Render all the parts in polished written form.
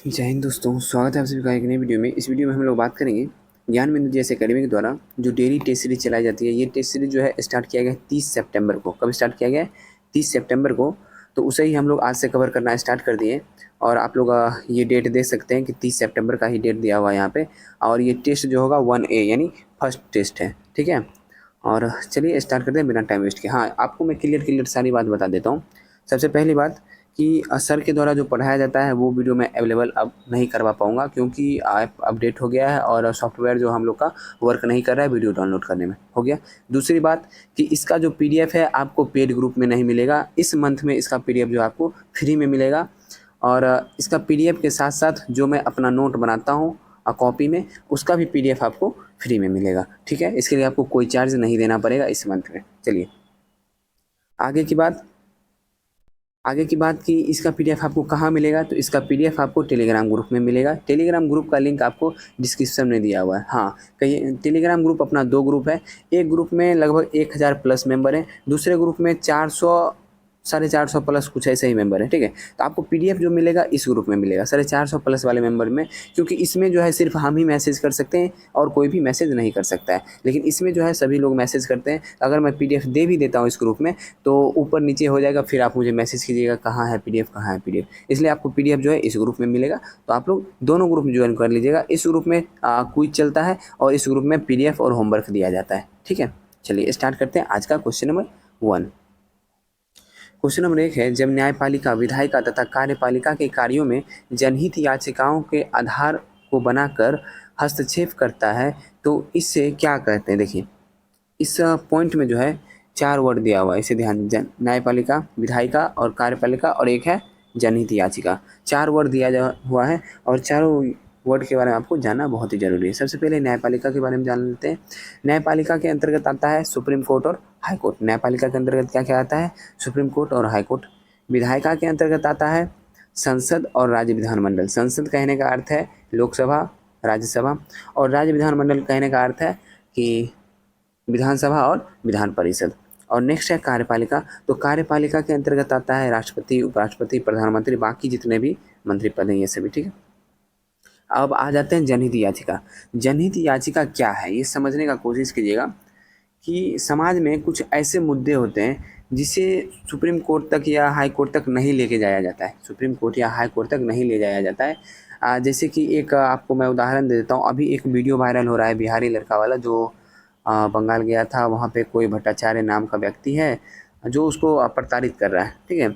जय हिंद दोस्तों, स्वागत है आप सभी का एक नई वीडियो में। इस वीडियो में हम लोग बात करेंगे ज्ञान बिंदु जीएस एकेडमी के द्वारा जो डेली टेस्ट सीरीज चलाई जाती है। ये टेस्ट सीरीज जो है स्टार्ट किया गया है 30 सितंबर को। कब स्टार्ट किया गया है? 30 सितंबर को। तो उसे ही हम लोग आज से कवर करना स्टार्ट कर दिए और आप लोग ये डेट देख सकते हैं कि 30 सितंबर का ही डेट दिया हुआ है यहाँ पे। और ये टेस्ट जो होगा 1A यानी फर्स्ट टेस्ट है, ठीक है। और चलिए स्टार्ट करते हैं बिना टाइम वेस्ट के। हाँ, आपको मैं क्लियर सारी बात बता देता हूँ। सबसे पहली बात कि सर के द्वारा जो पढ़ाया जाता है वो वीडियो मैं अवेलेबल अब नहीं करवा पाऊँगा, क्योंकि ऐप अपडेट हो गया है और सॉफ्टवेयर जो हम लोग का वर्क नहीं कर रहा है वीडियो डाउनलोड करने में। हो गया। दूसरी बात कि इसका जो पीडीएफ है आपको पेड ग्रुप में नहीं मिलेगा। इस मंथ में इसका पीडीएफ जो आपको फ्री में मिलेगा। और इसका पीडीएफ के साथ साथ जो मैं अपना नोट बनाता हूँ कॉपी में, उसका भी पीडीएफ आपको फ्री में मिलेगा, ठीक है। इसके लिए आपको कोई चार्ज नहीं देना पड़ेगा इस मंथ में। चलिए आगे की बात कि इसका पीडीएफ आपको कहाँ मिलेगा। तो इसका पीडीएफ आपको टेलीग्राम ग्रुप में मिलेगा। टेलीग्राम ग्रुप का लिंक आपको डिस्क्रिप्शन में दिया हुआ है। हाँ, कहीं टेलीग्राम ग्रुप अपना 2 ग्रुप है। एक ग्रुप में लगभग 1000 प्लस मेंबर हैं, दूसरे ग्रुप में 400 450 प्लस कुछ ऐसे ही मेंबर है, ठीक है। तो आपको पीडीएफ जो मिलेगा इस ग्रुप में मिलेगा 450 प्लस वाले मेंबर में, क्योंकि इसमें जो है सिर्फ हम ही मैसेज कर सकते हैं और कोई भी मैसेज नहीं कर सकता है। लेकिन इसमें जो है सभी लोग मैसेज करते हैं। अगर मैं पीडीएफ दे भी देता हूँ इस ग्रुप में तो ऊपर नीचे हो जाएगा, फिर आप मुझे मैसेज कीजिएगा कहाँ है पीडीएफ, कहाँ है पीडीएफ। इसलिए आपको पीडीएफ जो है इस ग्रुप में मिलेगा। तो आप लोग दोनों ग्रुप में ज्वाइन कर लीजिएगा। इस ग्रुप में क्विज चलता है और इस ग्रुप में पीडीएफ और होमवर्क दिया जाता है, ठीक है। चलिए स्टार्ट करते हैं आज का क्वेश्चन नंबर 1। क्वेश्चन नंबर 1 है, जब न्यायपालिका, विधायिका तथा कार्यपालिका के कार्यों में जनहित याचिकाओं के आधार को बनाकर हस्तक्षेप करता है तो इससे क्या कहते हैं। देखिए इस पॉइंट में जो है 4 वर्ड दिया हुआ है, इसे ध्यान दीजिए। न्यायपालिका, विधायिका और कार्यपालिका और एक है जनहित याचिका। 4 वर्ड दिया हुआ है और चारों वर्ड के बारे में आपको जानना बहुत ही जरूरी है। सबसे पहले न्यायपालिका के बारे में जान लेते हैं। न्यायपालिका के अंतर्गत आता है सुप्रीम कोर्ट और हाई कोर्ट। न्यायपालिका के अंतर्गत क्या क्या आता है? सुप्रीम कोर्ट और हाई कोर्ट। विधायिका के अंतर्गत आता है संसद और राज्य विधानमंडल। संसद कहने का अर्थ है लोकसभा, राज्यसभा, और राज्य विधानमंडल कहने का अर्थ है कि विधानसभा और विधान परिषद। और नेक्स्ट है कार्यपालिका। तो कार्यपालिका के अंतर्गत आता है राष्ट्रपति, उपराष्ट्रपति, प्रधानमंत्री, बाकी जितने भी मंत्री पद हैं ये सभी, ठीक है। अब आ जाते हैं जनहित याचिका। जनहित याचिका क्या है ये समझने का कोशिश कीजिएगा कि समाज में कुछ ऐसे मुद्दे होते हैं जिसे सुप्रीम कोर्ट तक या हाई कोर्ट तक नहीं लेके जाया जाता है। सुप्रीम कोर्ट या हाई कोर्ट तक नहीं ले जाया जाता है। जैसे कि एक आपको मैं उदाहरण दे देता हूँ। अभी एक वीडियो वायरल हो रहा है बिहारी लड़का वाला जो बंगाल गया था। वहाँ पे कोई भट्टाचार्य नाम का व्यक्ति है जो उसको प्रताड़ित कर रहा है, ठीक है।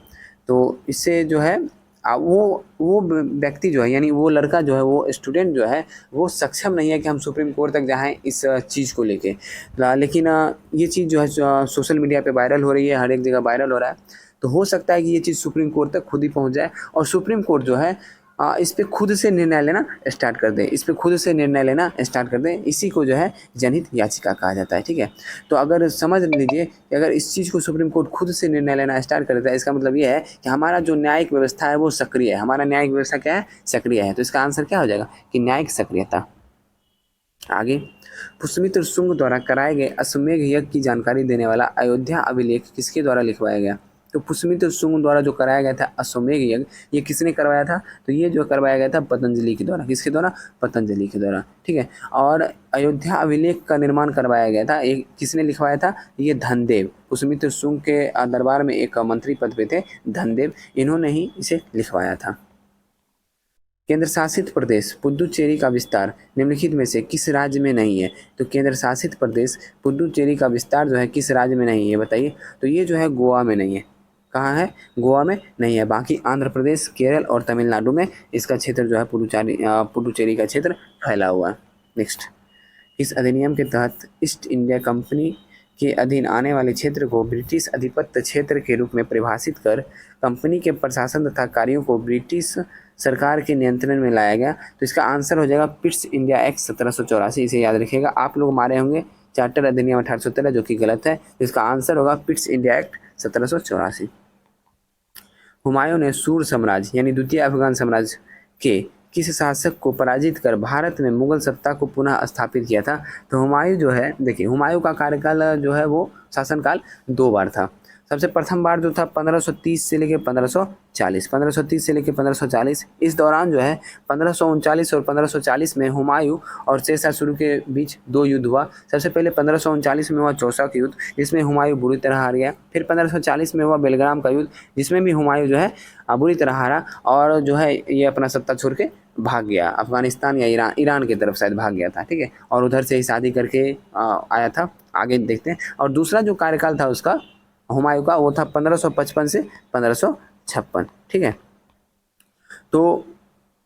तो इससे जो है वो व्यक्ति जो है यानी वो लड़का जो है, वो स्टूडेंट जो है, वो सक्षम नहीं है कि हम सुप्रीम कोर्ट तक जाएं इस चीज़ को लेके। लेकिन ये चीज़ जो है सोशल मीडिया पे वायरल हो रही है, हर एक जगह वायरल हो रहा है। तो हो सकता है कि ये चीज़ सुप्रीम कोर्ट तक खुद ही पहुंच जाए और सुप्रीम कोर्ट जो है इस पे खुद से निर्णय लेना स्टार्ट कर दें। इस पे खुद से निर्णय लेना स्टार्ट कर दें। इसी को जो है जनहित याचिका कहा जाता है, ठीक है। तो अगर समझ लीजिए कि अगर इस चीज़ को सुप्रीम कोर्ट खुद से निर्णय लेना स्टार्ट कर देता है, इसका मतलब ये है कि हमारा जो न्यायिक व्यवस्था है वो सक्रिय है। हमारा न्यायिक व्यवस्था क्या है? सक्रिय है। तो इसका आंसर क्या हो जाएगा कि न्यायिक सक्रियता। आगे, पुष्यमित्र शुंग द्वारा कराए गए अश्वमेध यज्ञ की जानकारी देने वाला अयोध्या अभिलेख किसके द्वारा लिखवाया गया। तो पुष्यमित्र शुंग द्वारा जो कराया गया था अश्वमेध यज्ञ, ये किसने करवाया था? तो ये जो करवाया गया था पतंजलि के द्वारा। किसके द्वारा? पतंजलि के द्वारा, ठीक है। और अयोध्या अभिलेख का निर्माण करवाया गया था, ये किसने लिखवाया था? ये धनदेव। पुष्यमित्र शुंग के दरबार में एक मंत्री पद पे थे धनदेव, इन्होंने ही इसे लिखवाया था। केंद्र शासित प्रदेश पुडुचेरी का विस्तार निम्नलिखित में से किस राज्य में नहीं है। तो केंद्र शासित प्रदेश पुडुचेरी का विस्तार जो है किस राज्य में नहीं है बताइए। तो ये जो है गोवा में नहीं है। कहाँ है? गोवा में नहीं है। बाकी आंध्र प्रदेश, केरल और तमिलनाडु में इसका क्षेत्र जो है पुडुचेरी का क्षेत्र फैला हुआ है। नेक्स्ट, इस अधिनियम के तहत ईस्ट इंडिया कंपनी के अधीन आने वाले क्षेत्र को ब्रिटिश आधिपत्य क्षेत्र के रूप में परिभाषित कर कंपनी के प्रशासन तथा कार्यों को ब्रिटिश सरकार के नियंत्रण में लाया गया। तो इसका आंसर हो जाएगा पिट्स इंडिया एक्ट 1784। इसे याद रखिएगा। आप लोग मारे होंगे चार्टर अधिनियम 1813 जो कि गलत है। तो इसका आंसर होगा पिट्स इंडिया एक्ट 1784। हुमायूं ने सूर साम्राज्य यानी द्वितीय अफगान साम्राज्य के किस शासक को पराजित कर भारत में मुगल सत्ता को पुनः स्थापित किया था। तो हुमायूं जो है, देखिए हुमायूं का कार्यकाल जो है वो शासनकाल 2 बार था। सबसे प्रथम बार जो था 1530 से लेकर 1540, 1530 से लेकर 1540, इस दौरान जो है 1539 और 1540 में हुमायूं और शेरशाह सूरी के बीच दो युद्ध हुआ। सबसे पहले 1539 में हुआ चौसा का युद्ध, जिसमें हुमायूं बुरी तरह हार गया। फिर 1540 में हुआ बेलग्राम का युद्ध, जिसमें भी हुमायूं जो है बुरी तरह हारा और जो है ये अपना सत्ता छोड़ के भाग गया अफगानिस्तान या ईरान की तरफ शायद भाग गया था, ठीक है, और उधर से ही शादी करके आया था। आगे देखते हैं। और दूसरा जो कार्यकाल था उसका हुमायूं का, वो था 1555 से 1556, ठीक है। तो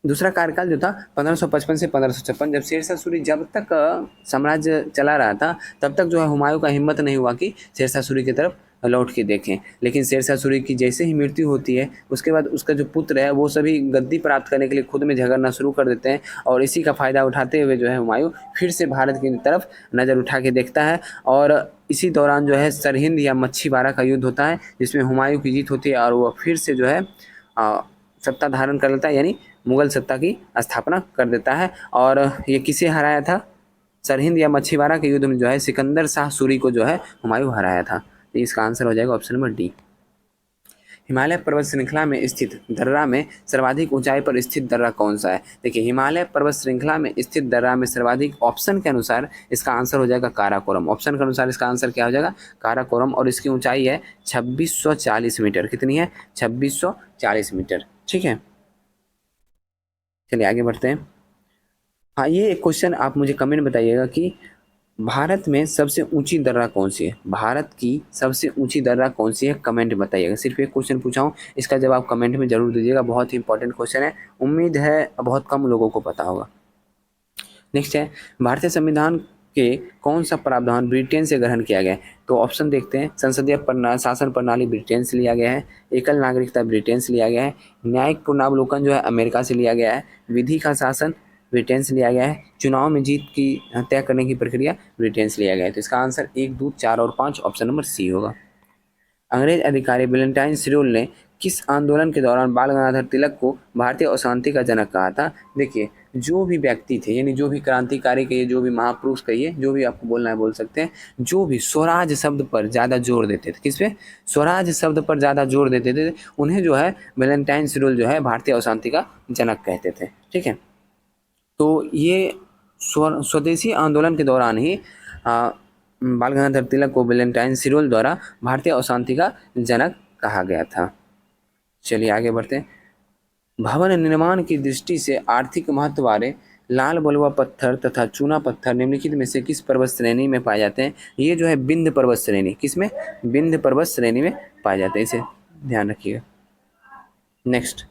दूसरा कार्यकाल जो था 1555 से 1556, जब शेरशाह सूरी जब तक साम्राज्य चला रहा था तब तक जो है हुमायूं का हिम्मत नहीं हुआ कि शेरशाह सूरी की तरफ लौट के देखें। लेकिन शेरशाह सूरी की जैसे ही मृत्यु होती है उसके बाद उसका जो पुत्र है वो सभी गद्दी प्राप्त करने के लिए खुद में झगड़ना शुरू कर देते हैं, और इसी का फ़ायदा उठाते हुए जो है हुमायूं फिर से भारत की तरफ नज़र उठा के देखता है। और इसी दौरान जो है सरहिंद या मच्छीबारा का युद्ध होता है, जिसमें हुमायूं की जीत होती है और वह फिर से जो है सत्ता धारण कर लेता है, यानी मुगल सत्ता की स्थापना कर देता है। और ये किसे हराया था? सरहिंद या मच्छीबारा के युद्ध में जो है सिकंदर शाह सूरी को जो है हुमायूं हराया था। तो इसका आंसर हो जाएगा ऑप्शन नंबर डी। हिमालय पर्वत श्रृंखला में स्थित दर्रा में सर्वाधिक ऊंचाई पर स्थित दर्रा कौन सा है? देखिए, हिमालय पर्वत श्रृंखला में स्थित दर्रा में सर्वाधिक, ऑप्शन के अनुसार इसका आंसर हो जाएगा काराकोरम। ऑप्शन के अनुसार इसका आंसर क्या हो जाएगा? काराकोरम। और इसकी ऊंचाई है 2640 मीटर। कितनी है? 2640 मीटर, ठीक है। चलिए आगे बढ़ते हैं। हाँ, ये एक क्वेश्चन आप मुझे कमेंट बताइएगा कि भारत में सबसे ऊंची दर्रा कौन सी है? भारत की सबसे ऊंची दर्रा कौन सी है? कमेंट बताइएगा। सिर्फ एक क्वेश्चन पूछा हूँ, इसका जवाब कमेंट में जरूर दीजिएगा। बहुत ही इंपॉर्टेंट क्वेश्चन है, उम्मीद है बहुत कम लोगों को पता होगा। नेक्स्ट है, भारतीय संविधान के कौन सा प्रावधान ब्रिटेन से ग्रहण किया गया है? तो ऑप्शन देखते हैं। संसदीय शासन प्रणाली ब्रिटेन से लिया गया है, एकल नागरिकता ब्रिटेन से लिया गया है, न्यायिक पुनरावलोकन जो है अमेरिका से लिया गया है, विधि का शासन ब्रिटेन से लिया गया है, चुनाव में जीत की तय करने की प्रक्रिया ब्रिटेन से लिया गया है। तो इसका आंसर 1, 2, 4 और 5 ऑप्शन नंबर सी होगा। अंग्रेज अधिकारी वैलेंटाइन सिरोल ने किस आंदोलन के दौरान बाल गंगाधर तिलक को भारतीय अशांति का जनक कहा था? देखिए, जो भी व्यक्ति थे, यानी जो भी क्रांतिकारी कहिए, जो भी महापुरुष कहिए, जो भी आपको बोलना है बोल सकते हैं, जो भी स्वराज शब्द पर ज़्यादा जोर देते थे, किस पे? स्वराज शब्द पर ज़्यादा जोर देते थे, उन्हें जो है वैलेंटाइन सिरोल जो है भारतीय अशांति का जनक कहते थे, ठीक है। तो ये स्वदेशी आंदोलन के दौरान ही बाल गंगाधर तिलक को वैलेंटाइन सिरोल द्वारा भारतीय अशांति का जनक कहा गया था। चलिए आगे बढ़ते हैं। भवन निर्माण की दृष्टि से आर्थिक महत्व वाले लाल बलुआ पत्थर तथा चूना पत्थर निम्नलिखित में से किस पर्वत श्रेणी में पाए जाते हैं? ये जो है विंध्य पर्वत श्रेणी, किसमें? विंध्य पर्वत श्रेणी में पाए जाते हैं, इसे ध्यान रखिएगा। नेक्स्ट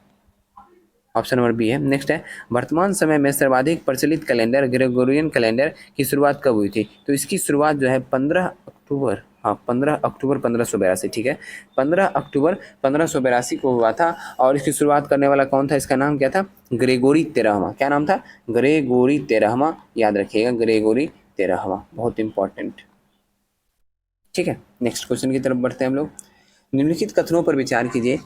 ऑप्शन नंबर बी है। नेक्स्ट है, वर्तमान समय में सर्वाधिक प्रचलित कैलेंडर ग्रेगोरियन कैलेंडर की शुरुआत कब हुई थी? तो इसकी शुरुआत जो है 15 अक्टूबर 1582, ठीक है, 15 अक्टूबर 1582 को हुआ था। और इसकी शुरुआत करने वाला कौन था? इसका नाम क्या था? ग्रेगोरी 13वां। क्या नाम था? ग्रेगोरी 13वां, याद रखिएगा, ग्रेगोरी 13वां, बहुत इंपॉर्टेंट, ठीक है। नेक्स्ट क्वेश्चन की तरफ बढ़ते हैं हम लोग। निम्नलिखित कथनों पर विचार कीजिए।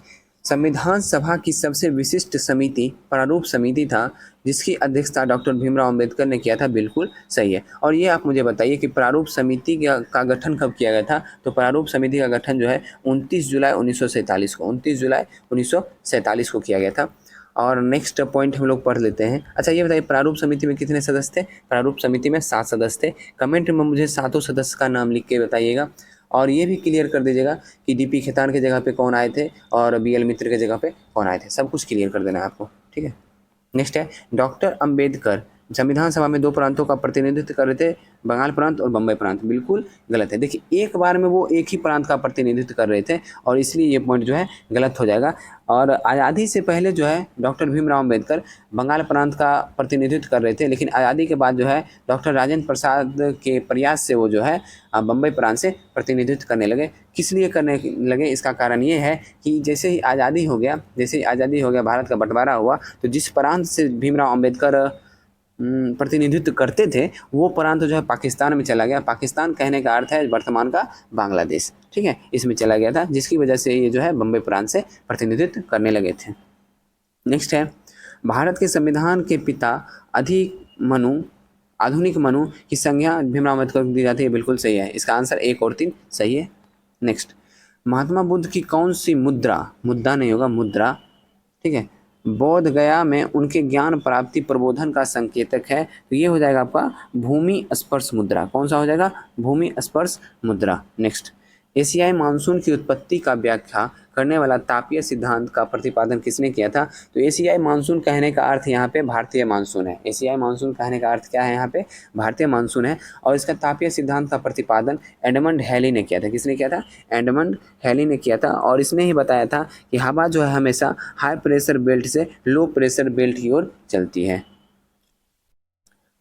संविधान सभा की सबसे विशिष्ट समिति प्रारूप समिति था जिसकी अध्यक्षता डॉक्टर भीमराव अंबेडकर ने किया था। बिल्कुल सही है। और ये आप मुझे बताइए कि प्रारूप समिति का गठन कब किया गया था? तो प्रारूप समिति का गठन जो है 29 जुलाई 1947 को 29 जुलाई 1947 को किया गया था। और नेक्स्ट पॉइंट हम लोग पढ़ लेते हैं। अच्छा, ये बताइए प्रारूप समिति में कितने सदस्य थे? प्रारूप समिति में 7 सदस्य थे। कमेंट में मुझे 7 सदस्य का नाम लिख के बताइएगा। और ये भी क्लियर कर दीजिएगा कि डीपी खेतान के जगह पे कौन आए थे और बीएल मित्र के जगह पे कौन आए थे, सब कुछ क्लियर कर देना है आपको, ठीक है। नेक्स्ट है, डॉक्टर अंबेडकर संविधान सभा में 2 प्रांतों का प्रतिनिधित्व कर रहे थे, बंगाल प्रांत और बम्बई प्रांत। बिल्कुल गलत है। देखिए, एक बार में वो एक ही प्रांत का प्रतिनिधित्व कर रहे थे और इसलिए ये पॉइंट जो है गलत हो जाएगा। और आज़ादी से पहले जो है डॉक्टर भीमराव अंबेडकर बंगाल प्रांत का प्रतिनिधित्व कर रहे थे, लेकिन आज़ादी के बाद जो है डॉक्टर राजेंद्र प्रसाद के प्रयास से वो जो है बम्बई प्रांत से प्रतिनिधित्व करने लगे। किस लिए करने लगे? इसका कारण ये है कि जैसे ही आज़ादी हो गया भारत का बंटवारा हुआ, तो जिस प्रांत से भीमराव अंबेडकर प्रतिनिधित्व करते थे वो प्रांत जो है पाकिस्तान में चला गया। पाकिस्तान कहने का अर्थ है वर्तमान का बांग्लादेश, ठीक है, इसमें चला गया था, जिसकी वजह से ये जो है बम्बई प्रांत से प्रतिनिधित्व करने लगे थे। नेक्स्ट है, भारत के संविधान के पिता आधुनिक मनु की संज्ञा भीमराव अम्बेडकर को दी जाती है। बिल्कुल सही है। इसका आंसर 1 और 3 सही है। नेक्स्ट, महात्मा बुद्ध की कौन सी मुद्रा, मुद्दा नहीं होगा, मुद्रा, ठीक है, बोध गया में उनके ज्ञान प्राप्ति प्रबोधन का संकेतक है? तो ये हो जाएगा आपका भूमि स्पर्श मुद्रा। कौन सा हो जाएगा? भूमि स्पर्श मुद्रा। नेक्स्ट, एशियाई मानसून की उत्पत्ति का व्याख्या करने वाला तापीय सिद्धांत का प्रतिपादन किसने किया था? तो एशियाई मानसून कहने का अर्थ यहाँ पे भारतीय मानसून है। एशियाई मानसून कहने का अर्थ क्या है यहाँ पे? भारतीय मानसून है। और इसका तापीय सिद्धांत का प्रतिपादन एडमंड हैली ने किया था। किसने किया था? एडमंड हैली ने किया था। और इसने ही बताया था कि हवा जो है हमेशा हाई प्रेशर बेल्ट से लो प्रेशर बेल्ट की ओर चलती है।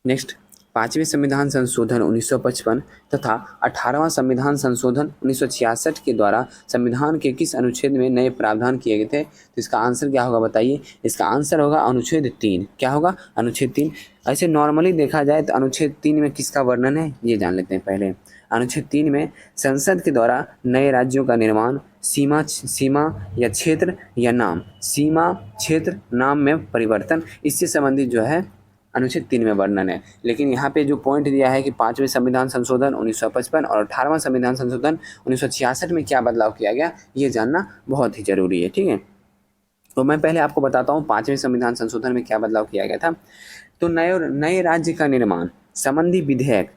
नेक्स्ट, 5वें संविधान संशोधन 1955 तथा 18वां संविधान संशोधन 1966 के द्वारा संविधान के किस अनुच्छेद में नए प्रावधान किए गए थे? तो इसका आंसर क्या होगा बताइए? इसका आंसर होगा अनुच्छेद 3। क्या होगा? अनुच्छेद 3। ऐसे नॉर्मली देखा जाए तो अनुच्छेद 3 में किसका वर्णन है ये जान लेते हैं पहले। अनुच्छेद 3 में संसद के द्वारा नए राज्यों का निर्माण, सीमा या क्षेत्र या नाम, सीमा, क्षेत्र, नाम में परिवर्तन, इससे संबंधित जो है अनुच्छेद 3 में वर्णन है। लेकिन यहाँ पे जो पॉइंट दिया है कि 5वें संविधान संशोधन 1955 और 18वां संविधान संशोधन 1966 में क्या बदलाव किया गया, ये जानना बहुत ही जरूरी है। ठीक है, तो मैं पहले आपको बताता हूँ 5वें संविधान संशोधन में क्या बदलाव किया गया था। तो नए राज्य का निर्माण संबंधी विधेयक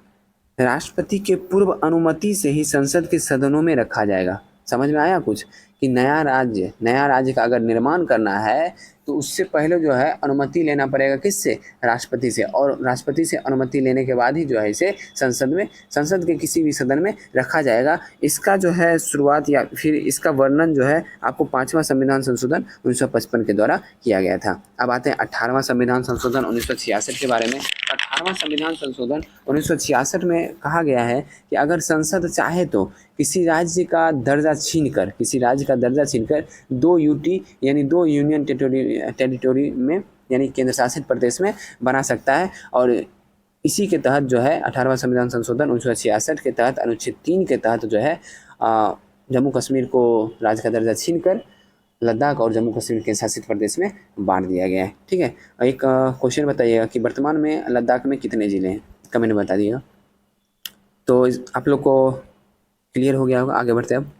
राष्ट्रपति के पूर्व अनुमति से ही संसद के सदनों में रखा जाएगा। समझ में आया कुछ? कि नया राज्य का अगर निर्माण करना है तो उससे पहले जो है अनुमति लेना पड़ेगा किससे? राष्ट्रपति से। और राष्ट्रपति से अनुमति लेने के बाद ही जो है इसे संसद के किसी भी सदन में रखा जाएगा। इसका जो है शुरुआत या फिर इसका वर्णन जो है आपको 5वां संविधान संशोधन 1955 के द्वारा किया गया था। अब आते हैं 18वां संविधान संशोधन 1966 के बारे में। 18वां संविधान संशोधन 1966 में कहा गया है कि अगर संसद चाहे तो किसी राज्य का दर्जा छीनकर 2 यूटी यानी 2 यूनियन टेरिटोरी में यानी केंद्र शासित प्रदेश में बना सकता है। और इसी के तहत जो है 18वां संविधान संशोधन 1966 के तहत अनुच्छेद 3 के तहत जो है जम्मू कश्मीर को राज्य का दर्जा छीनकर लद्दाख और जम्मू कश्मीर के शासित प्रदेश में बांट दिया गया है। ठीक है, एक क्वेश्चन बताइएगा कि वर्तमान में लद्दाख में कितने ज़िले हैं? कमेंट में बता दिएगा। तो आप लोग को क्लियर हो गया होगा। आगे बढ़ते हैं।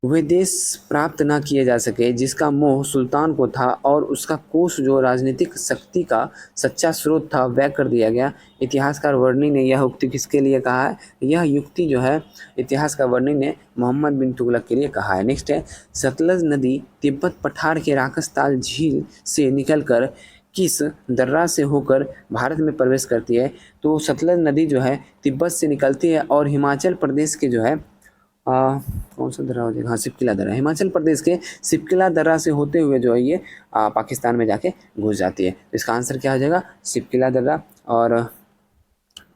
अब वे देश प्राप्त न किए जा सके जिसका मोह सुल्तान को था और उसका कोष जो राजनीतिक शक्ति का सच्चा स्रोत था वह कर दिया गया। इतिहासकार वर्णी ने यह उक्ति किसके लिए कहा है? यह युक्ति जो है इतिहासकार वर्णी ने मोहम्मद बिन तुगलक के लिए कहा है। नेक्स्ट है, सतलज नदी तिब्बत पठार के राकसताल झील से निकलकर किस दर्रा से होकर भारत में प्रवेश करती है? तो सतलज नदी जो है तिब्बत से निकलती है और हिमाचल प्रदेश के जो है कौन सा दर्रा हो जाएगा? हाँ, सिपकिला दर्रा। हिमाचल प्रदेश के सिपकिला दर्रा से होते हुए जो है ये पाकिस्तान में जाके घुस जाती है। तो इसका आंसर क्या हो जाएगा? सिपकिला दर्रा। और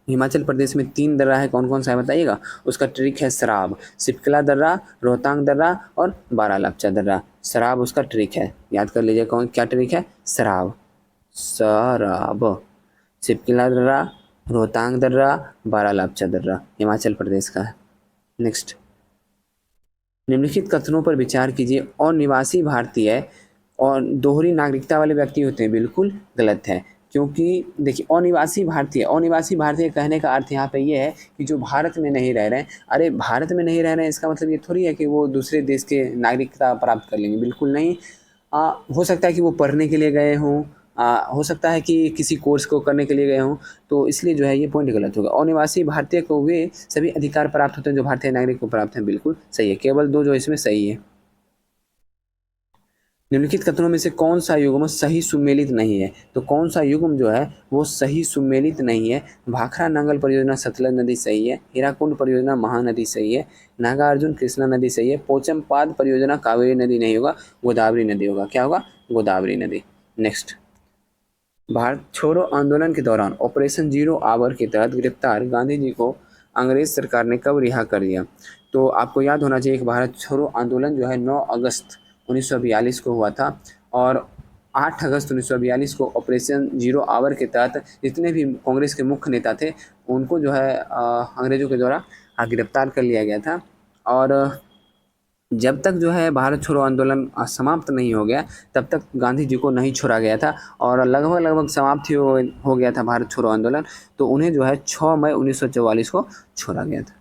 हिमाचल प्रदेश में 3 दर्रा है, कौन कौन सा है बताइएगा? उसका ट्रिक है सराब, सिपकिला दर्रा, रोहतांग दर्रा और बारालापचा दर्रा। सराब उसका ट्रिक है, याद कर लीजिए। कौन क्या ट्रिक है? सराब। सिपकिला दर्रा, रोहतांग दर्रा, बारालापचा दर्रा हिमाचल प्रदेश का है। नेक्स्ट, निम्नलिखित कथनों पर विचार कीजिए। अनिवासी भारतीय और दोहरी नागरिकता वाले व्यक्ति होते हैं। बिल्कुल गलत है, क्योंकि देखिए अनिवासी भारतीय कहने का अर्थ यहाँ पे ये है कि जो भारत में नहीं रह रहे हैं। अरे भारत में नहीं रह रहे हैं इसका मतलब ये थोड़ी है कि वो दूसरे देश के नागरिकता प्राप्त कर लेंगे। बिल्कुल नहीं। हो सकता है कि वो पढ़ने के लिए गए हों, हो सकता है कि किसी कोर्स को करने के लिए गए हों, तो इसलिए जो है ये पॉइंट गलत होगा। अनिवासी भारतीय को वे सभी अधिकार प्राप्त होते हैं जो भारतीय नागरिक को प्राप्त हैं। बिल्कुल सही है, केवल 2 जो इसमें सही है। निम्नलिखित कथनों में से कौन सा युग्म सही सुमेलित नहीं है? तो कौन सा युग्म जो है वो सही सुमेलित नहीं है? भाखड़ा नांगल परियोजना सतलज नदी सही है, हीराकुंड परियोजना महानदी सही है, नागार्जुन कृष्णा नदी सही है, पोचमपाद परियोजना कावेरी नदी नहीं होगा, गोदावरी नदी होगा। क्या होगा? गोदावरी नदी। नेक्स्ट, भारत छोड़ो आंदोलन के दौरान ऑपरेशन जीरो आवर के तहत गिरफ्तार गांधी जी को अंग्रेज सरकार ने कब रिहा कर दिया? तो आपको याद होना चाहिए कि भारत छोड़ो आंदोलन जो है 9 अगस्त 1942 को हुआ था और 8 अगस्त 1942 को ऑपरेशन जीरो आवर के तहत जितने भी कांग्रेस के मुख्य नेता थे उनको जो है अंग्रेजों के द्वारा गिरफ्तार कर लिया गया था। और जब तक जो है भारत छोड़ो आंदोलन समाप्त नहीं हो गया तब तक गांधी जी को नहीं छोड़ा गया था और लगभग समाप्त हो गया था भारत छोड़ो आंदोलन। तो उन्हें जो है 6 मई 1944 को छोड़ा गया था।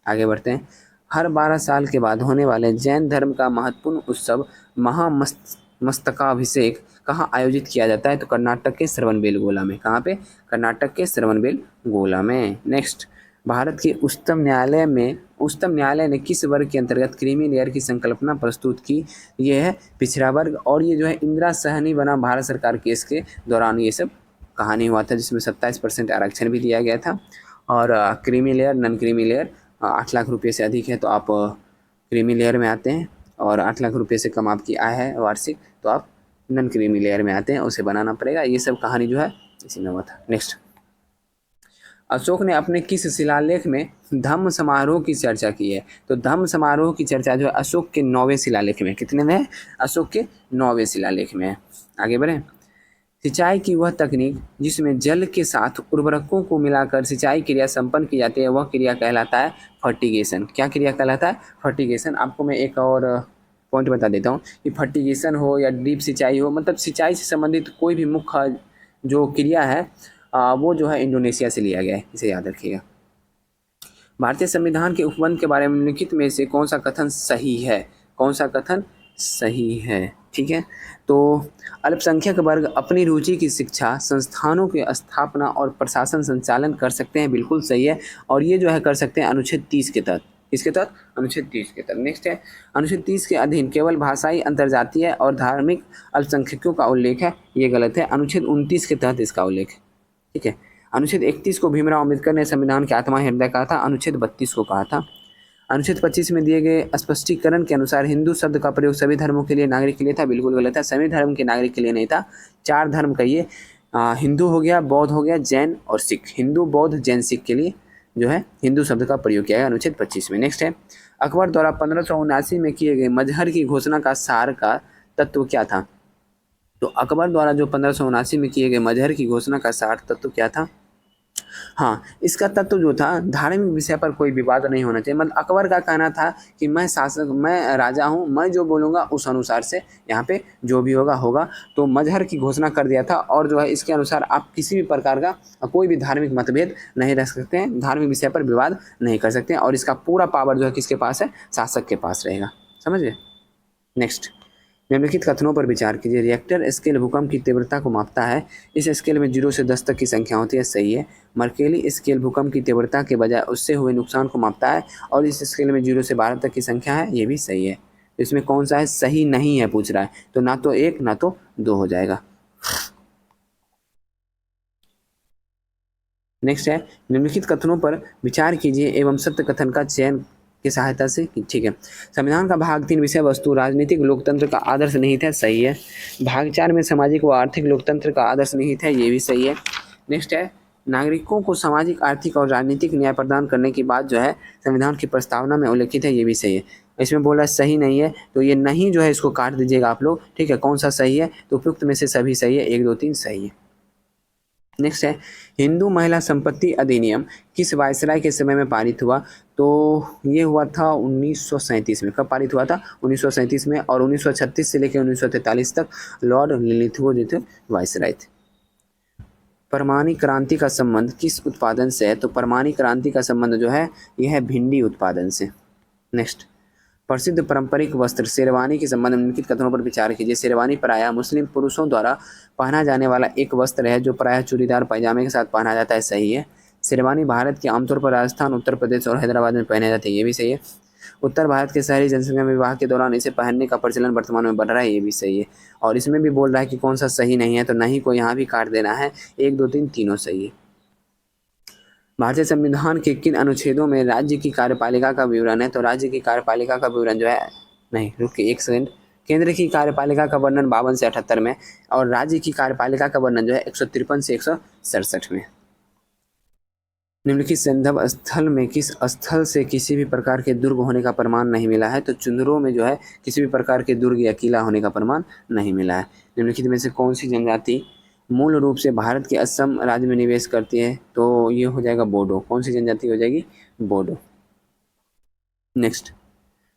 आगे बढ़ते हैं। हर 12 साल के बाद होने वाले जैन धर्म का महत्वपूर्ण उत्सव महामस्तकाभिषेक कहाँ आयोजित किया जाता है? तो कर्नाटक के श्रवणबेलगोला में। कहाँ पे? कर्नाटक के श्रवणबेलगोला में। नेक्स्ट, भारत के उच्चतम न्यायालय ने किस वर्ग के अंतर्गत क्रीमी लेयर की संकल्पना प्रस्तुत की? ये है पिछड़ा वर्ग। और ये जो है इंदिरा सहनी बना भारत सरकार केस के दौरान ये सब कहानी हुआ था, जिसमें 27% आरक्षण भी दिया गया था। और creamy layer, non creamy layer 8 lakh रुपये से अधिक है तो आप क्रीमी लेयर में आते हैं, और 8 लाख रुपये से कम आपकी आय है वार्षिक तो आप नॉन क्रीमी लेयर में आते हैं, उसे बनाना पड़ेगा। ये सब कहानी जो है इसी में हुआ था। नेक्स्ट, अशोक ने अपने किस शिलालेख में धम्म समारोह की चर्चा की है? तो धम्म समारोह की चर्चा जो है अशोक के 9वें शिलालेख में। कितने में है? अशोक के 9वें शिलालेख में है। आगे बढ़े। सिंचाई की वह तकनीक जिसमें जल के साथ उर्वरकों को मिलाकर सिंचाई क्रिया संपन्न की जाती है वह क्रिया कहलाता है फर्टिगेशन। क्या क्रिया कहलाता है? फर्टिगेशन। आपको मैं एक और पॉइंट बता देता हूँ कि फर्टिगेशन हो या ड्रिप सिंचाई हो, मतलब सिंचाई से संबंधित कोई भी मुख्य जो क्रिया है वो जो है इंडोनेशिया से लिया गया है, इसे याद रखिएगा। भारतीय संविधान के उपबंध के बारे में निम्नलिखित में से कौन सा कथन सही है? कौन सा कथन सही है? ठीक है, तो अल्पसंख्यक वर्ग अपनी रुचि की शिक्षा संस्थानों की स्थापना और प्रशासन संचालन कर सकते हैं, बिल्कुल सही है। और ये जो है कर सकते हैं अनुच्छेद 30 के तहत। इसके तहत? अनुच्छेद 30 के तहत। नेक्स्ट है, अनुच्छेद 30 के अधीन केवल भाषाई अंतर्जातीय और धार्मिक अल्पसंख्यकों का उल्लेख है, ये गलत है। अनुच्छेद 29 के तहत इसका उल्लेख है। ठीक है, अनुच्छेद 31 को भीमराव अम्बेडकर ने संविधान के आत्मा हृदय कहा था, अनुच्छेद 32 को कहा था। अनुच्छेद 25 में दिए गए स्पष्टीकरण के अनुसार हिंदू शब्द का प्रयोग सभी धर्मों के लिए नागरिक के लिए था, बिल्कुल गलत है। सभी धर्म के नागरिक के लिए नहीं था, 4 धर्म कहिए, हिंदू हो गया, बौद्ध हो गया, जैन और सिख। हिंदू, बौद्ध, जैन, सिख के लिए जो है हिंदू शब्द का प्रयोग किया गया अनुच्छेद 25 में। नेक्स्ट है, अकबर द्वारा 1579 में किए गए मजहर की घोषणा का सार का तत्व क्या था? तो अकबर द्वारा जो 1579 में किए गए मजहर की घोषणा का सार तत्व क्या था? हाँ, इसका तत्व जो था धार्मिक विषय पर कोई विवाद नहीं होना चाहिए। मतलब अकबर का कहना था कि मैं शासक, मैं राजा हूँ, मैं जो बोलूँगा उस अनुसार से यहाँ पे जो भी होगा होगा। तो मजहर की घोषणा कर दिया था, और जो है इसके अनुसार आप किसी भी प्रकार का कोई भी धार्मिक मतभेद नहीं रख सकते हैं, धार्मिक विषय पर विवाद नहीं कर सकते हैं, और इसका पूरा पावर जो है किसके पास है? शासक के पास रहेगा। समझ गए? नेक्स्ट, निम्नलिखित कथनों पर विचार कीजिए। रिएक्टर स्केल भूकंप की तीव्रता को मापता है, इस स्केल में 0 से 10 तक की संख्या होती है, सही है। मर्केली स्केल भूकंप की तीव्रता के बजाय उससे हुए नुकसान को मापता है, और इस स्केल में 0 से 12 तक की संख्या है, ये भी सही है। इसमें कौन सा है? सही नहीं है पूछ रहा है, तो ना तो 1 ना तो 2 हो जाएगा। नेक्स्ट है, निम्नलिखित कथनों पर विचार कीजिए एवं सत्य कथन का चयन की सहायता से। ठीक है, संविधान का भाग 3 विषय वस्तु राजनीतिक लोकतंत्र का आदर्श निहित है, सही है। भाग 4 में सामाजिक व आर्थिक लोकतंत्र का आदर्श निहित है, ये भी सही है। नेक्स्ट है, नागरिकों को सामाजिक, आर्थिक और राजनीतिक न्याय प्रदान करने की बात जो है संविधान की प्रस्तावना में उल्लेखित है, ये भी सही है। इसमें बोला सही नहीं है, तो ये नहीं जो है इसको काट दीजिएगा आप लोग। ठीक है, कौन सा सही है? तो उपयुक्त में से सभी सही है, 1 2 3 सही है। नेक्स्ट है, हिंदू महिला संपत्ति अधिनियम किस वायसराय के समय में पारित हुआ? तो ये हुआ था 1937 में। कब पारित हुआ था? 1937 में। और 1936 से लेकर 1943 तक लॉर्ड लिलिथगो जो थे वायसराय थे। परमाणु क्रांति का संबंध किस उत्पादन से है? तो परमाणु क्रांति का संबंध जो है यह है भिंडी उत्पादन से। नेक्स्ट, प्रसिद्ध पारंपरिक वस्त्र शेरवानी के संबंध में निम्नलिखित कथनों पर विचार कीजिए। शेरवानी प्रायः मुस्लिम पुरुषों द्वारा पहना जाने वाला एक वस्त्र है जो प्रायः चूड़ीदार पैजामे के साथ पहना जाता है, सही है। शेरवानी भारत के आमतौर पर राजस्थान, उत्तर प्रदेश और हैदराबाद में पहने जाते हैं, ये भी सही है। उत्तर भारत के शहरी जनसंख्या में विवाह के दौरान इसे पहनने का प्रचलन वर्तमान में बढ़ रहा है, ये भी सही है। और इसमें भी बोल रहा है कि कौन सा सही नहीं है, तो नहीं को यहाँ भी काट देना है, 1 2 3 तीनों सही है। भारतीय संविधान के किन अनुच्छेदों में राज्य की कार्यपालिका का विवरण है? तो राज्य की कार्यपालिका का विवरण जो है, नहीं रुकिए 1 सेकंड, केंद्र की कार्यपालिका का वर्णन 52 से 78 में, और राज्य की कार्यपालिका का वर्णन जो है 153 से 167 में। निम्नलिखित संदर्भ स्थल में किस स्थल से किसी भी प्रकार के दुर्ग होने का प्रमाण नहीं मिला है? तो चुंदरों में जो है किसी भी प्रकार के दुर्ग या किला होने का प्रमाण नहीं मिला है। निम्नलिखित में से कौन सी जनजाति मूल रूप से भारत के असम राज्य में निवेश करती है? तो ये हो जाएगा बोडो। कौन सी जनजाति हो जाएगी? बोडो। नेक्स्ट,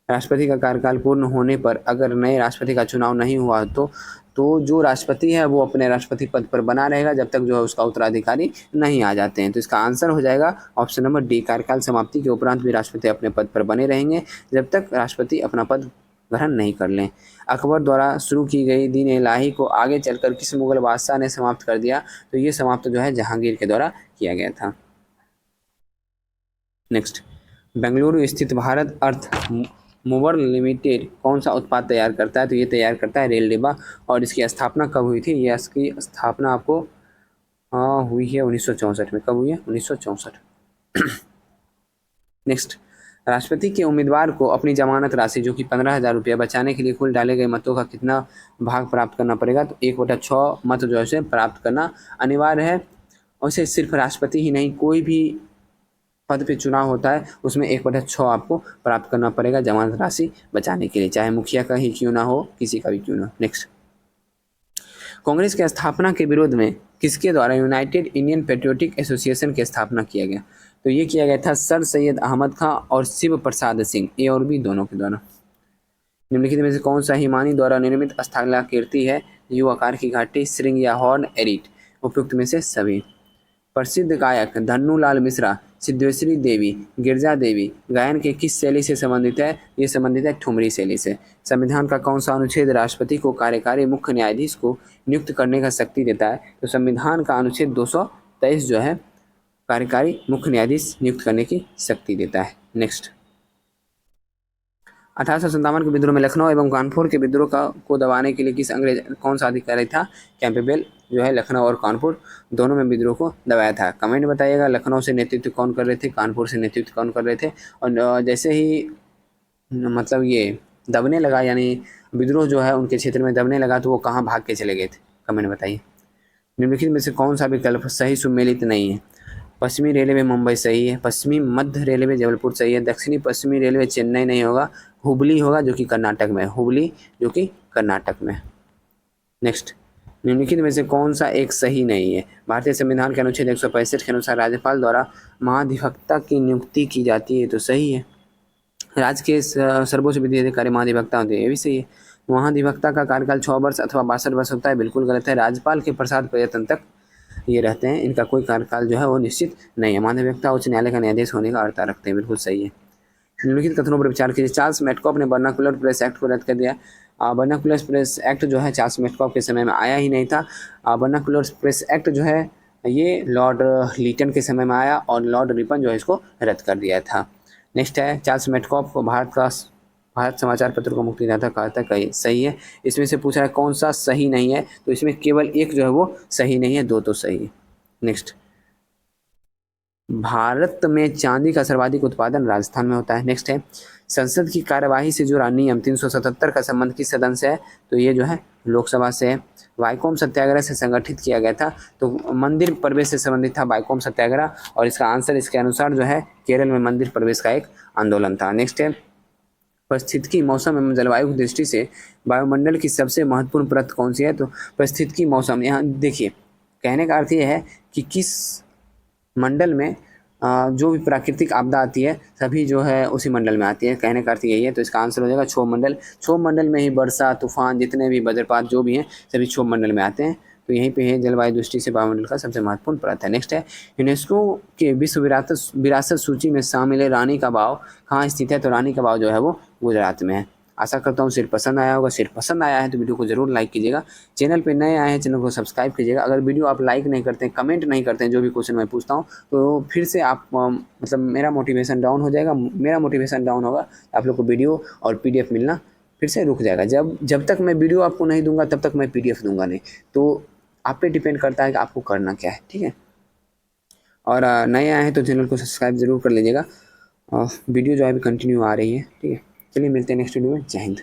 राष्ट्रपति का कार्यकाल पूर्ण होने पर अगर नए राष्ट्रपति का चुनाव नहीं हुआ तो जो राष्ट्रपति है वो अपने राष्ट्रपति पद पर बना रहेगा जब तक जो है उसका उत्तराधिकारी नहीं आ जाते हैं। तो इसका आंसर हो जाएगा ऑप्शन नंबर डी, कार्यकाल समाप्ति के उपरांत भी राष्ट्रपति अपने पद पर बने रहेंगे जब तक राष्ट्रपति अपना पद ग्रहण नहीं कर लें। अकबर द्वारा शुरू की गई दीन इलाही को आगे चलकर किस मुगल बादशाह ने समाप्त कर दिया? तो ये समाप्त जो है जहांगीर के द्वारा किया गया था। नेक्स्ट, बेंगलुरु स्थित भारत अर्थ मूवर लिमिटेड कौन सा उत्पाद तैयार करता है? तो ये तैयार करता है रेल डिब्बा। और इसकी स्थापना कब हुई थी? ये इसकी स्थापना आपको हुई है 1964 में। कब हुई है? 1964। नेक्स्ट, राष्ट्रपति के उम्मीदवार को अपनी जमानत राशि जो कि 15,000 रुपया बचाने के लिए कुल डाले गए मतों का कितना भाग प्राप्त करना पड़ेगा? तो 1/6 मत जो है प्राप्त करना अनिवार्य है। और इसे सिर्फ राष्ट्रपति ही नहीं, कोई भी पद पे चुनाव होता है उसमें 1/6 आपको प्राप्त करना पड़ेगा जमानत राशि बचाने के लिए, चाहे मुखिया का ही क्यों ना हो, किसी का भी क्यों ना। नेक्स्ट, कांग्रेस के स्थापना के विरोध में किसके द्वारा यूनाइटेड इंडियन पेट्रियोटिक एसोसिएशन की स्थापना किया गया? तो ये किया गया था सर सैयद अहमद खां और शिव प्रसाद सिंह, ए और बी दोनों के द्वारा। निम्नलिखित में से कौन सा हिमानी द्वारा निर्मित स्थलाकृति है? यू आकार की घाटी, श्रृंग या हॉर्न एरिट? उपयुक्त में से सभी। प्रसिद्ध गायक धन्नूलाल मिश्रा सिद्धेश्वरी देवी, गिरजा देवी गायन के किस शैली से संबंधित है? ये संबंधित है ठुमरी शैली से। संविधान का कौन सा अनुच्छेद राष्ट्रपति को कार्यकारी मुख्य न्यायाधीश को नियुक्त करने का शक्ति देता है? तो संविधान का अनुच्छेद 223 जो है कार्यकारी मुख्य न्यायाधीश नियुक्त करने की शक्ति देता है। नेक्स्ट, 1857 के विद्रोह में लखनऊ एवं कानपुर के विद्रोह को दबाने के लिए किस अंग्रेज कौन सा अधिकारी था? कैंपबेल जो है लखनऊ और कानपुर दोनों में विद्रोह को दबाया था। कमेंट बताइएगा लखनऊ से नेतृत्व कौन कर रहे थे, कानपुर से नेतृत्व कौन कर रहे थे? और जैसे ही मतलब ये दबने लगा, यानी विद्रोह जो है उनके क्षेत्र में दबने लगा, तो वो कहाँ भाग के चले गए थे? कमेंट बताइए। निम्नलिखित में से कौन सा विकल्प सही सुमेलित नहीं है? पश्चिमी रेलवे मुंबई सही है, पश्चिमी मध्य रेलवे जबलपुर सही है, दक्षिणी पश्चिमी रेलवे चेन्नई नहीं होगा, हुबली होगा जो कि कर्नाटक में है, हुबली जो कि कर्नाटक में। नेक्स्ट, निम्नलिखित में से कौन सा एक सही नहीं है? भारतीय संविधान के अनुच्छेद 165 के अनुसार राज्यपाल द्वारा महाधिवक्ता की नियुक्ति की जाती है, तो सही है। राज्य के सर्वोच्च विधि अधिकारी महाधिवक्ता होते हैं, ये भी सही है। महाधिवक्ता का कार्यकाल 6 वर्ष अथवा 62 वर्ष होता है, बिल्कुल गलत है। राज्यपाल के प्रसाद प्रयत्न तक ये रहते हैं, इनका कोई कार्यकाल जो है वो निश्चित नहीं है। महाधिवक्ता उच्च न्यायालय का न्यायाधीश होने का अर्थ रखते हैं, बिल्कुल सही है। निम्नलिखित कथनों पर विचार कीजिए। चार्ल्स मेटकॉफ ने वर्नाकुलर प्रेस एक्ट को रद्द कर दिया। वर्नाकुलर प्रेस एक्ट जो है चार्ल्स मेटकॉफ के समय में आया ही नहीं था। वर्नाकुलर प्रेस एक्ट जो है ये लॉर्ड लीटन के समय में आया और लॉर्ड रिपन जो है इसको रद्द कर दिया था। नेक्स्ट है, चार्ल्स मेटकॉफ को भारत समाचार पत्र को मुक्तिदाता कहा था, कही सही है। इसमें से पूछ रहा है कौन सा सही नहीं है? तो इसमें केवल एक जो है वो सही नहीं है, 2 तो सही है। नेक्स्ट, भारत में चांदी का सर्वाधिक उत्पादन राजस्थान में होता है। नेक्स्ट है, संसद की कार्यवाही से जुड़ा नियम 377 का संबंध किस सदन से है? तो ये जो है लोकसभा से है। वाइकोम सत्याग्रह से संगठित किया गया था, तो मंदिर प्रवेश से संबंधित था वाइकोम सत्याग्रह, और इसका आंसर इसके अनुसार जो है केरल में मंदिर प्रवेश का एक आंदोलन था। नेक्स्ट है, पारिस्थितिकी मौसम एवं जलवायु की दृष्टि से वायुमंडल की सबसे महत्वपूर्ण परत कौन सी है? तो पारिस्थितिकी मौसम, यहाँ देखिए कहने का अर्थ ये है कि किस मंडल में जो भी प्राकृतिक आपदा आती है सभी जो है उसी मंडल में आती है, कहने का अर्थ यही है। तो इसका आंसर हो जाएगा क्षोभ मंडल। क्षोभ मंडल में ही वर्षा, तूफान, जितने भी वज्रपात जो भी हैं सभी क्षोभ मंडल में आते हैं। तो यहीं पे है जलवायु दृष्टि से वायुमंडल का सबसे महत्वपूर्ण परत है। नेक्स्ट है, यूनेस्को के विश्व विरासत सूची में शामिल है रानी का बाव कहाँ स्थित है? तो रानी का बाव जो है वो गुजरात में है। आशा करता हूँ शेयर पसंद आया होगा। शेयर पसंद आया है तो वीडियो को जरूर लाइक कीजिएगा। चैनल पे नए आए हैं चैनल को सब्सक्राइब कीजिएगा। अगर वीडियो आप लाइक नहीं करते हैं, कमेंट नहीं करते हैं जो भी क्वेश्चन मैं पूछता हूँ, तो फिर से आप मतलब मेरा मोटिवेशन डाउन हो जाएगा। मेरा मोटिवेशन डाउन होगा, आप लोग को वीडियो और PDF मिलना फिर से रुक जाएगा। जब तक मैं वीडियो आपको नहीं दूंगा तब तक मैं PDF दूंगा नहीं। तो आप पे डिपेंड करता है कि आपको करना क्या है, ठीक है। और नए आए हैं तो चैनल को सब्सक्राइब जरूर कर लीजिएगा। वीडियो जो है अभी कंटिन्यू आ रही है, ठीक है। चलिए मिलते हैं नेक्स्ट वीडियो में। जय हिंद।